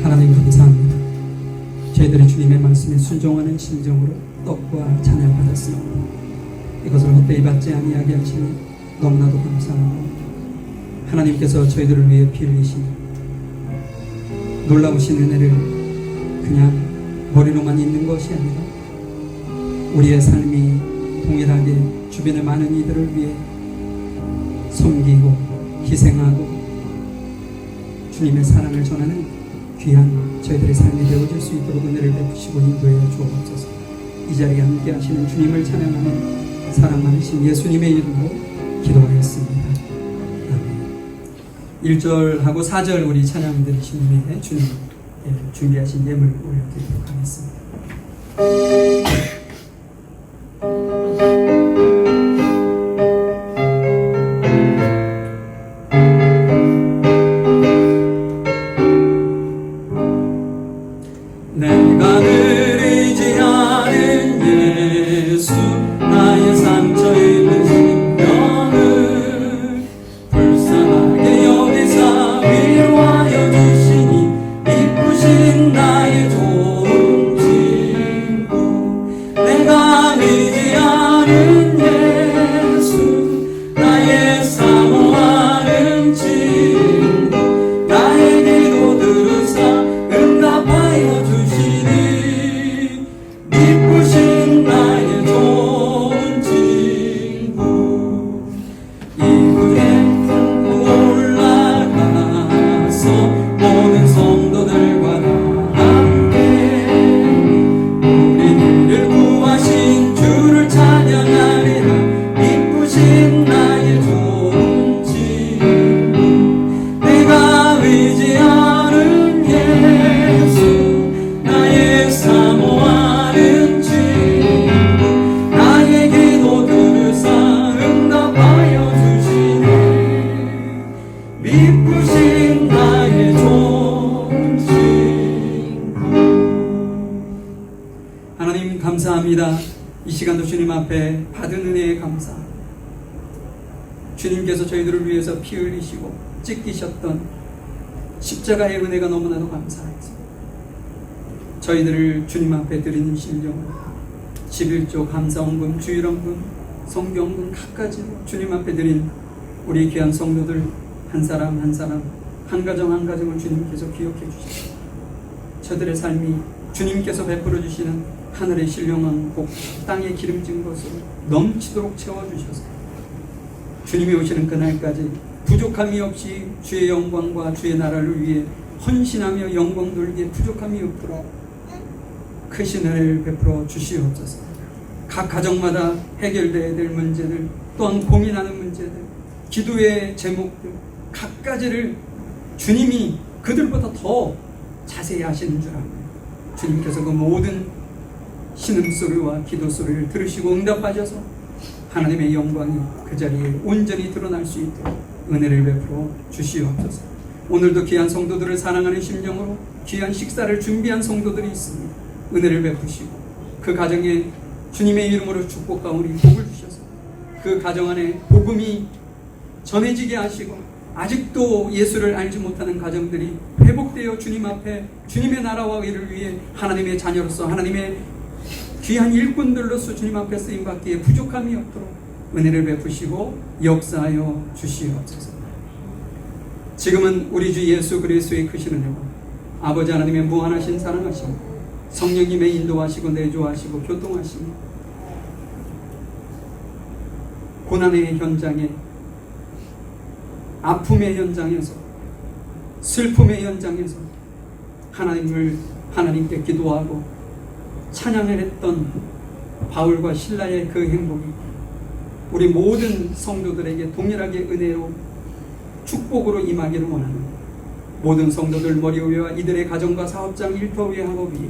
S3: 하나님 감사합니다. 저희들이 주님의 말씀에 순종하는 심정으로 떡과 잔을 받았습니다. 이것을 헛되이 받지 아니하게 하시니 너무나도 감사하고 하나님께서 저희들을 위해 피 흘리신 놀라우신 은혜를 그냥 머리로만 있는 것이 아니라 우리의 삶이 동일하게 주변의 많은 이들을 위해 섬기고 희생하고 주님의 사랑을 전하는 귀한 저희들의 삶이 되어질 수 있도록 은혜를 베푸시고 인도해 주옵소서. 이 자리에 함께 하시는 주님을 찬양하는 사랑 많으신 예수님의 이름으로 기도하였습니다. 아멘. 1절하고 4절 우리 찬양 들으신 후에 주님 준비하신 예물 올려드리도록 하겠습니다. 내가 늘 의지하는 예수 나의 상처에 있는 심령을 불쌍하게 여기사 위로하여 주시니 이쁘신 나의 좋은 친구 내가 의지하는 예수 나의 사모하는 친구 나의 기도 들으사 응답하여 주시니 이쁘신 나의 좋은 친구 이불에 올라가서 모든 성도들과 함께 우리를 구하신 주를 찬양하리라 이쁘신 나의 좋은 친구 내가 의지하는 예수 나의 사모하는 친구 나의 기도 들으사 응답하여 주시네 미쁘신 나의 좋은 친구. 하나님 감사합니다. 이 시간도 주님 앞에 받은 은혜에 감사합니다. 주님께서 저희들을 위해서 피 흘리시고 찢기셨던 십자가의 은혜가 너무나도 감사합니다. 저희들을 주님 앞에 드리는 심령 11조 감사원금 주일원금 성경금 각가지로 주님 앞에 드린 우리 귀한 성도들 한 사람 한 사람 한 가정 한 가정을 주님께서 기억해 주시고 저들의 삶이 주님께서 베풀어 주시는 하늘의 신령한 복 땅에 기름진 것으로 넘치도록 채워주셔서 주님이 오시는 그날까지 부족함이 없이 주의 영광과 주의 나라를 위해 헌신하며 영광 돌기에 부족함이 없도록 크신 은혜를 베풀어 주시옵소서. 각 가정마다 해결되어야 될 문제들 또한 고민하는 문제들 기도의 제목들 각가지를 주님이 그들보다 더 자세히 아시는 줄 압니다. 주님께서 그 모든 신음소리와 기도소리를 들으시고 응답하셔서 하나님의 영광이 그 자리에 온전히 드러날 수 있도록 은혜를 베풀어 주시옵소서. 오늘도 귀한 성도들을 사랑하는 심령으로 귀한 식사를 준비한 성도들이 있습니다. 은혜를 베푸시고 그 가정에 주님의 이름으로 축복하오니 복을 주셔서 그 가정 안에 복음이 전해지게 하시고 아직도 예수를 알지 못하는 가정들이 회복되어 주님 앞에 주님의 나라와 의를 위해 하나님의 자녀로서 하나님의 귀한 일꾼들로서 주님 앞에 쓰임받기에 부족함이 없도록 은혜를 베푸시고 역사하여 주시옵소서. 지금은 우리 주 예수 그리스도의 크신 은혜와 아버지 하나님의 무한하신 사랑하심 성령님의 인도하시고 내조하시고 교통하시며 고난의 현장에 아픔의 현장에서 슬픔의 현장에서 하나님께 기도하고 찬양을 했던 바울과 실라의 그 행복이 우리 모든 성도들에게 동일하게 은혜로 축복으로 임하기를 원합니다. 모든 성도들 머리 위와 이들의 가정과 사업장 일터 위에 학업 위에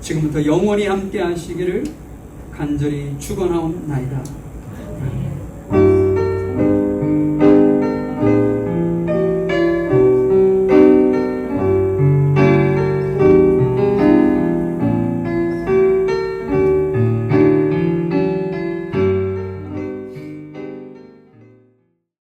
S3: 지금부터 영원히 함께 하시기를 간절히 축원하옵나이다.